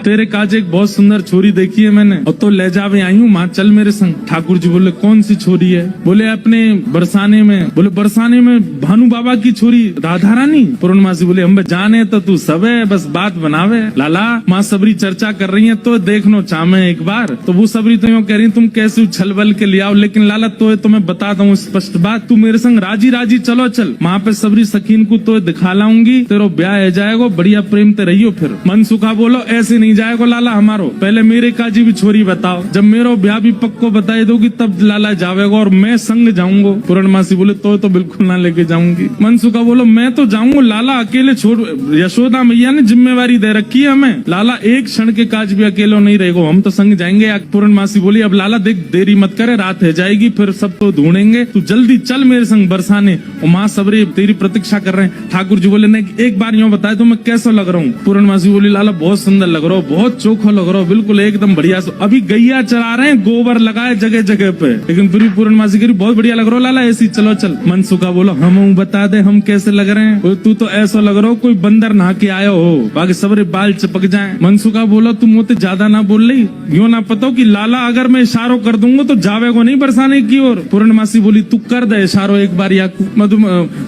तेरे काज एक बहुत सुंदर छोरी देखी है मैंने, और तो ले जावे आई हूँ, माँ चल मेरे संग। ठाकुर जी बोले कौन सी छोरी है? बोले अपने बरसाने में। बोले बरसाने में भानु बाबा की छोरी राधा रानी? पूर्णमासी बोले हम जाने तो तू सब है, बस बात बनावे। लाला माँ सबरी चर्चा कर रही है तो देखनो चाहे एक बार। तो वो सबरी तो यूँ कह रही तुम कैसे उछल बल के ले आओ, लेकिन लाला तो मैं बताता हूँ स्पष्ट बात, तू मेरे संग राजी राजी चलो चल, वहाँ पे सबरी सखीन को तो दिखा लाऊंगी, तेरो ब्याह हो जाएगा, बढ़िया प्रेम ते रहियो। फिर मनसुखा बोलो ऐसे नहीं जाएगा लाला हमारो, पहले मेरे काजी भी छोरी बताओ, जब मेरो ब्याह भी पक्को बताई दोगी तब लाला जावेगा और मैं संग जाऊंगा। पूर्णमासी बोले तो बिल्कुल ना लेके जाऊंगी। मनसुखा बोलो मैं तो जाऊंगा लाला, अकेले छोड़, यशोदा मैया ने जिम्मेवारी दे रखी है हमें, लाला एक क्षण के काज भी अकेले नहीं रहेगा, हम तो संग जाएंगे। पूर्णमासी बोली अब लाला देख देरी मत करे, रात है जाएगी, फिर सब तो ढूंढेंगे, तू जल्दी चल मेरे संग बरसाने, और माँ सबरे तेरी प्रतीक्षा कर रहे हैं। ठाकुर जी बोले नहीं एक बार यूँ बताए तो मैं कैसा लग रहा हूँ? पूर्णमासी बोली लाला बहुत सुंदर लग रहा हो, बहुत चोखा लग रहा हो, बिल्कुल एकदम बढ़िया। अभी गैया चरा रहे हैं, गोबर लगाए जगह जगह पे, लेकिन फिर पूर्णमासी कह बहुत बढ़िया लग रहा हो लाला, ऐसी चलो चल। मनसुखा बोलो हम बता दे हम कैसे लग रहे हैं? तू तो ऐसा लग रहा हो कोई बंदर नहा के आयो हो, बाकी सबरे बाल चिपक जाए। मनसुखा बोलो तुम मुझे ज्यादा ना बोल रही, यूँ ना पता कि लाला अगर मैं इशारों कर दूंगा तो जावे को नहीं बरसाने की ओर। पूर्णमासी बोली तू कर दे इशारों एक बार याकू।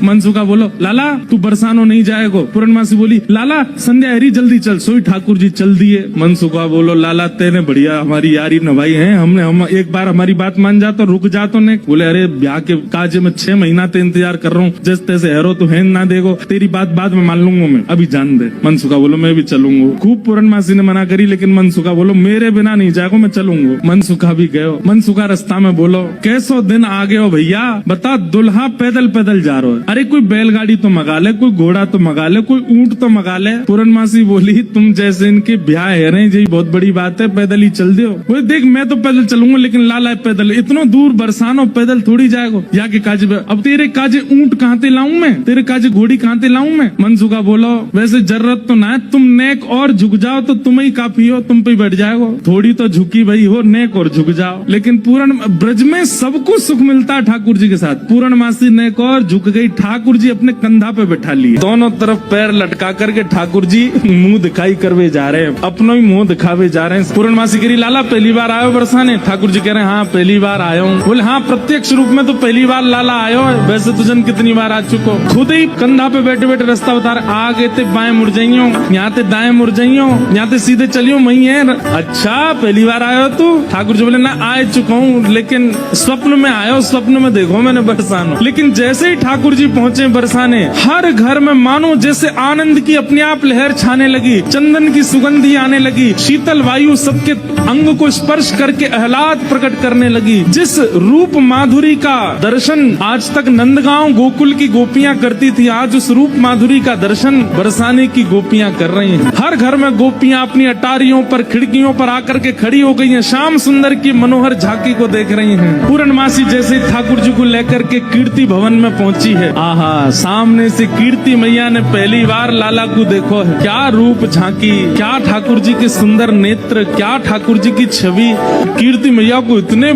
मनसुखा बोलो लाला तू बरसानो नहीं जाएगो। पूर्णमासी बोली लाला संध्या हरी जल्दी चल। सोई ठाकुर जी चल दिए। मनसुखा बोलो लाला तेने बढ़िया हमारी यारी नभाई है, हम एक बार हमारी बात मान जा तो रुक जा तो नहीं। बोले अरे ब्याह के काज में 6 महीना ते इंतजार कर रहा हूँ, जैसे तैसे हैरो तो है ना देखो, तेरी बात बाद में मान लूंगा मैं, अभी जान दे। मनसुखा बोलो मैं भी चलूंगा। खूब पूर्णमासी ने मना करी, लेकिन मनसुखा बोलो मेरे बिना नहीं जाएगा, मैं चलूंगा। मनसुखा भी गयो। मनसुखा रास्ता में बोलो कैसो दिन आ गए हो भैया, बता दुल्हा पैदल पैदल जा रहा है, अरे कोई बैलगाड़ी तो मंगा ले, कोई घोड़ा तो मंगा ले, कोई ऊंट तो मंगा ले। पूर्णमासी बोली तुम जैसे इनके ब्याह है रहे यही बहुत बड़ी बात है, पैदल ही चल दियो। बोले देख मैं तो पैदल चलूंगा, लेकिन लाला पैदल इतना दूर बरसानो पैदल थोड़ी जाएगा, या के काजे अब तेरे काजे ऊंट कहाँ ते लाऊं मैं, तेरे काजे घोड़ी कहाँ ते लाऊं मैं? मनसुखा बोलो वैसे जरूरत तो ना है, तुम नेक और झुक जाओ तो तुम ही काफी हो, तुम पे बैठ जाएगा, थोड़ी तो झुकी भाई हो, नेक और झुक जाओ। लेकिन पूर्ण ब्रज में सबको सुख मिलता है ठाकुर जी के साथ। पूर्णमासी नेक और झुक गई, ठाकुर जी अपने कंधा पे बैठा लिए, दोनों तरफ पैर लटका करके ठाकुर जी मुंह दिखाई करवे जा रहे हैं, अपना ही मुंह दिखावे जा रहे हैं। पूर्णमासी करी लाला पहली बार आयो बरसाने? ठाकुर जी कह रहे हैं हाँ पहली बार आयो हूँ। बोले हाँ प्रत्यक्ष रूप में तो पहली बार लाला आयो है, वैसे तो जन कितनी बार आ चुको। खुद ही कंधा पे बैठे बैठे रास्ता बता रहे, आगे ते बाएं मुड़ जाइयो, यहाँ ते दाएं मुड़ जाइयो, यहाँ ते सीधे चलियो, वही है। अच्छा पहली बार आयो तू? ठाकुर जी बोले ना आ चुका हूँ, लेकिन स्वप्न में आयो, स्वप्न में देखो मैंने बरसानो। लेकिन जैसे ही ठाकुर जी पहुँचे बरसाने, हर घर में मानो जैसे आनंद की अपने आप लहर छाने लगी, चंदन की सुगंधी आने लगी, शीतल वायु सबके अंग को स्पर्श करके आह्लाद प्रकट करने लगी। जिस रूप माधुरी का दर्शन आज तक नंदगांव गोकुल की गोपियां करती थी, आज उस रूप माधुरी का दर्शन बरसाने की गोपियां कर रही हैं। हर घर में गोपियां अपनी अटारियों पर खिड़कियों पर आकर के खड़ी हो गई हैं, श्याम सुंदर की मनोहर झांकी को देख रही हैं। पूर्णमासी जैसे ठाकुर जी को लेकर के कीर्ति भवन में पहुंची है, आहा सामने से कीर्ति मैया ने पहली बार लाला को देखो है, क्या रूप झांकी, क्या ठाकुर जी के सुंदर नेत्र, क्या ठाकुर जी की छवि। कीर्ति मैया को इतने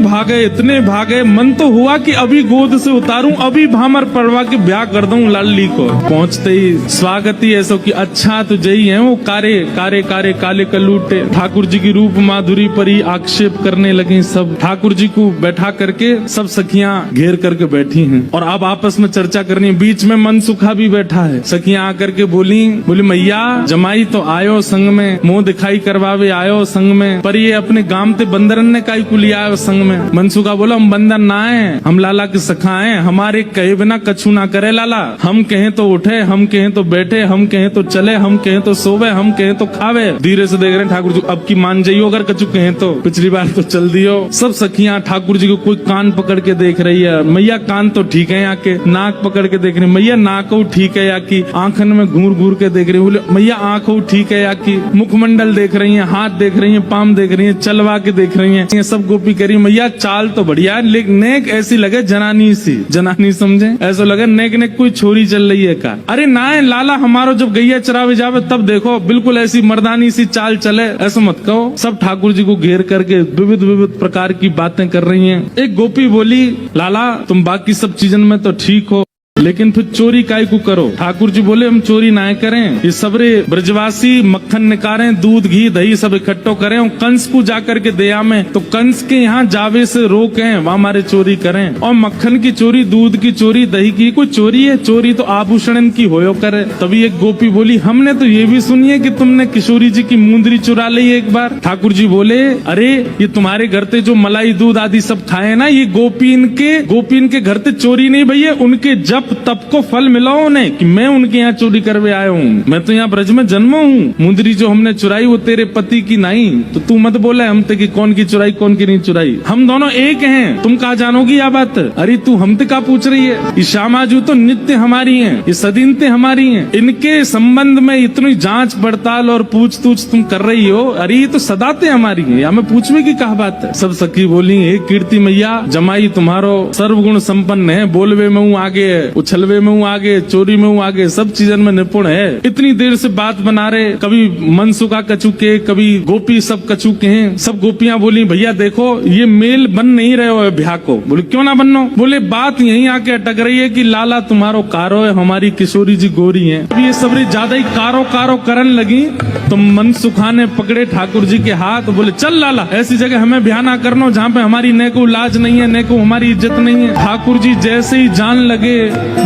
भागे, मन तो हुआ कि अभी गोद से उतारूं, अभी भामर पड़वा के ब्याह कर दूं लाली को। पहुंचते ही स्वागत ही ऐसा कि अच्छा तुझे ही है, वो काले कलूटे ठाकुर जी की रूप माधुरी पर ही आक्षेप करने लगी सब। ठाकुर जी को बैठा करके सब सखियां घेर करके बैठी हैं और अब आपस में चर्चा करनी है। बीच में मनसुखा भी बैठा है। सखियां आकर के बोली मैया जमाई तो आयो संग में, मुंह दिखाई करवावे आयो संग में, पर ये अपने गांव ते बंदरन ने काई कुली आयो संग में। मनसुखा बोला हम बंदर ना है, हम लाला के सखा हैं, हमारे कहे बिना कछु ना करे लाला, हम कहें तो उठे, हम कहें तो बैठे, हम कहें तो चले, हम कहें तो सोवे, हम कहें तो खावे। धीरे से देख रहे हैं ठाकुर जी, अब की मान जाइयो अगर कछु कहें तो, पिछली बार तो चल दियो। सब सखियां ठाकुर जी को कोई कान पकड़ के देख रही है, मैया कान तो ठीक है यहाँ के, नाक पकड़ के देख रही, मैया नाक ठीक है या की, आंखन में घूर घूर के देख रही, बोले मैया आंख ठीक है या की, मुखमंडल देख रही है, हाथ देख रही है, पाम देख रही है, चलवा के देख रही है। सब गोपी करी मैया चाल तो बढ़िया, लेकिन नेक ऐसी लगे जनानी सी, जनानी समझे, ऐसा लगे नेक नेक कोई छोरी चल रही है का। अरे ना है लाला हमारो जब गैया चरावे जावे तब देखो बिल्कुल ऐसी मर्दानी सी चाल चले, ऐसा मत कहो। सब ठाकुर जी को घेर करके विविध प्रकार की बातें कर रही हैं। एक गोपी बोली लाला तुम बाकी सब चीजन में तो ठीक हो, लेकिन फिर चोरी काय को करो। ठाकुर जी बोले हम चोरी ना करें, ये सबरे ब्रजवासी मक्खन निकालें, दूध घी दही सब इकट्ठो करें और कंस को जाकर के दया में, तो कंस के यहाँ जावे से रोकें, वहाँ हमारे चोरी करें। और मक्खन की चोरी, दूध की चोरी, दही की कोई चोरी है? चोरी तो आभूषण की होयो करे। तभी एक गोपी बोली हमने तो ये भी सुनी है कि तुमने किशोरी जी की मुंदरी चुरा ली एक बार। ठाकुर जी बोले अरे ये तुम्हारे घर पे जो मलाई दूध आदि सब खाए ना, ये गोपीन के घर पे चोरी नहीं भैया, उनके जब तब को फल मिला उन्हें कि मैं उनके यहाँ चोरी करवे आया हूँ। मैं तो यहाँ ब्रज में जन्मा हूँ। मुंदरी जो हमने चुराई वो तेरे पति की नहीं, तो तू मत बोला हम ते कि कौन की चुराई कौन की नहीं चुराई, हम दोनों एक हैं। तुम कहा जानोगी यह बात? अरे तू हमसे का पूछ रही है? ये श्यामाजू तो नित्य हमारी है, ये सदीनते हमारी है, इनके संबंध में इतनी जांच पड़ताल और पूछ तूछ तुम कर रही हो, अरे ये तो सदाते हमारी है, या मैं पूछवे की कहा बात है? सब सखी बोली हे कीर्ति मैया, जमाई तुम्हारो सर्वगुण संपन्न है, बोलवे में हूँ आगे, उछलवे में हूँ आगे, चोरी में हूँ आगे, सब चीजन में निपुण है। इतनी देर से बात बना रहे, कभी मनसुखा कचू के, कभी गोपी सब कचू के हैं। सब गोपियां बोली भैया देखो ये मेल बन नहीं रहे हो ब्याह को। बोले क्यों ना बनो? बोले बात यहीं आके अटक रही है कि लाला तुम्हारो कारो है, हमारी किशोरी जी गोरी है। अब ये सबरी ज्यादा ही कारो कारो करन लगी, तो मनसुखा ने पकड़े ठाकुर जी के हाथ, बोले चल लाला ऐसी जगह हमें ब्याह ना करना जहाँ पे हमारी न को लाज नहीं है, न को हमारी इज्जत नहीं है। ठाकुर जी जैसे ही जान लगे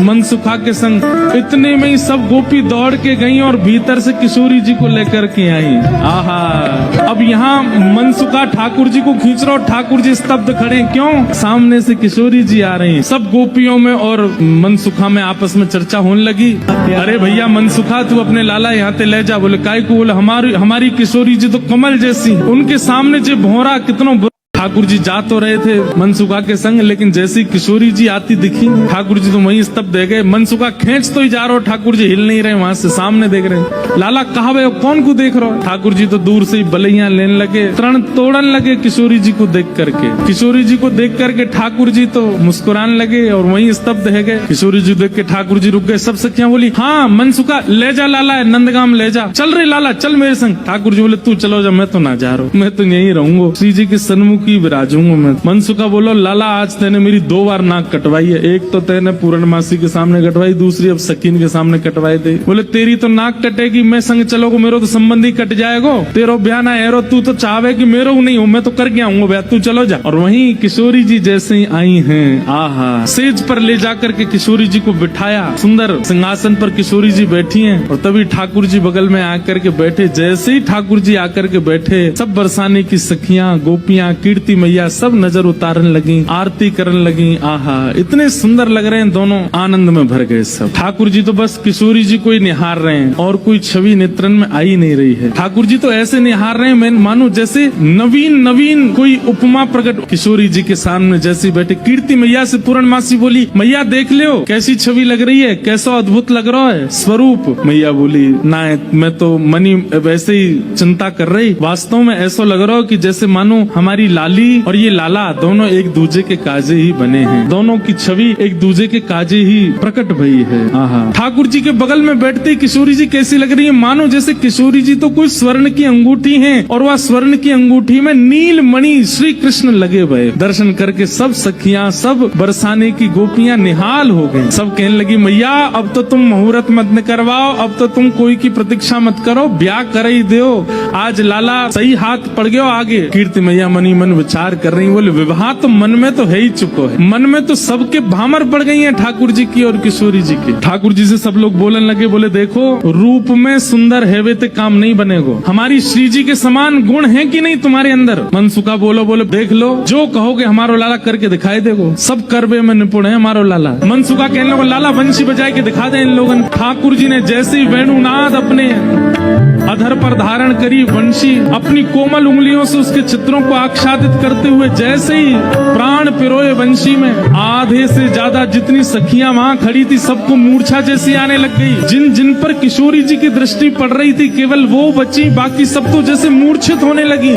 मनसुखा के संग, इतने में ही सब गोपी दौड़ के गई और भीतर से किशोरी जी को लेकर के आई। आहा, अब यहाँ मनसुखा ठाकुर जी को खींच रहा, ठाकुर जी स्तब्ध खड़े, क्यों? सामने से किशोरी जी आ रही। सब गोपियों में और मनसुखा में आपस में चर्चा होने लगी। अरे भैया मनसुखा तू अपने लाला यहाँ ते ले जा। बोले काय को? बोले हमारी किशोरी जी तो कमल जैसी, उनके सामने जो भौरा कितनों। ठाकुर जी जा तो रहे थे मनसुखा के संग, लेकिन जैसी किशोरी जी आती दिखी ठाकुर जी तो वहीं स्तब्ध रह गए। मनसुखा खींच तो ही जा रहा हो, ठाकुर जी हिल नहीं रहे, वहां से सामने देख रहे। लाला कहा भाई कौन को देख रहे हो? ठाकुर जी तो दूर से ही बलैया लेने लगे, तरण तोड़न लगे किशोरी जी को देख करके। किशोरी जी को देख करके ठाकुर जी तो मुस्कुराने लगे और वहीं स्तब्ध रह गए। किशोरी जी देख के ठाकुर जी रुक गए। सब सखियां बोली हाँ मनसुखा ले जा लाला, नंदगाम ले जा, चल रहे लाला चल मेरे संग। ठाकुर जी बोले तू चलो जा, मैं तो ना जा रहा हूँ, मैं तो यहीं रहूंगा, श्री जी के सन्मुख ही विराजूंगा मैं। मनसुखा बोलो लाला आज तेने मेरी 2 बार नाक कटवाई है, एक तो तेने पूर्णमासी के सामने कटवाई, दूसरी अब सकीन के सामने कटवाई दे। बोले तेरी तो नाक कटेगी, मैं संग चलोगे मेरो तो संबंधी कट जाएगो, तेरो ब्याह ना है, तू तो चाहे कि मेरो नहीं हूँ, मैं तो कर गया हूँ ब्याह, तू चलो जा। और वहीं किशोरी जी जैसे ही आई हैं, आहा, सेज पर ले जाकर के किशोरी जी को बिठाया, सुंदर सिंहासन पर किशोरी जी बैठी हैं। और तभी ठाकुर जी बगल में आकर के बैठे। जैसे ही ठाकुर जी आकर के बैठे, सब बरसाने की सखियां, गोपियां, कीर्ति मैया सब नजर उतारने लगी, आरती करने लगी। आहा, इतने सुंदर लग रहे हैं दोनों, आनंद में भर गए सब। ठाकुर जी तो बस किशोरी जी को ही निहार रहे हैं और कोई छवि नेत्रन में आई नहीं रही है। ठाकुर जी तो ऐसे निहार रहे हैं मैं मानो जैसे नवीन कोई उपमा प्रकट। किशोरी जी के सामने जैसे बैठे, कीर्ति मैया से पूर्णमासी बोली मैया देख लो कैसी छवि लग रही है, कैसा अद्भुत लग रहा है स्वरूप। मैया बोली ना मैं तो मनी वैसे ही चिंता कर रही, वास्तव में ऐसा लग रहा हो कि जैसे मानो हमारी लाली और ये लाला दोनों एक दूजे के काजे ही बने हैं, दोनों की छवि एक दूजे के काजे ही प्रकट भई है। आहा, ठाकुर जी के बगल में बैठते किशोरी जी कैसी लग रही है, मानो जैसे किशोरी जी तो कोई स्वर्ण की अंगूठी है और वह स्वर्ण की अंगूठी में नील मणि श्री कृष्ण लगे हुए। दर्शन करके सब सखियां, सब बरसाने की गोपियां निहाल हो गई। सब कहने लगी मैया अब तो तुम मुहूर्त मत न करवाओ, अब तो तुम कोई की प्रतीक्षा मत करो, ब्याह कर ही दो, आज लाला सही हाथ पड़ गयो आगे। कीर्ति मैया मनी मन विचार कर रही, बोले विवाह तो मन में तो है ही चुको है, मन में तो सबके भामर पड़ गई है ठाकुर जी की और किशोरी जी की। ठाकुर जी से सब लोग बोलने लगे, बोले देखो रूप में सुंदर है वे ते काम नहीं बनेगो, हमारी श्री जी के समान गुण है कि नहीं तुम्हारे अंदर। मनसुखा बोले देख लो जो कहोगे हमारो लाला करके दिखाई देगो, सब करबे में निपुण है हमारो लाला। मनसुखा कहने लगा लाला वंशी बजाए के दिखा दे इन लोगन। ठाकुर जी ने जैसे ही वेणुनाद अपने अधर पर धारण करी, वंशी अपनी कोमल उंगलियों से उसके चित्रों को आच्छादित करते हुए जैसे ही प्राण पिरोए वंशी में, आधे से ज्यादा जितनी सखियां वहां खड़ी थी सबको मूर्छा जैसी आने लग गई। जिन जिन पर किशोरी जी की दृष्टि पड़ रही थी केवल वो बची, बाकी सब तो जैसे मूर्छित होने लगी।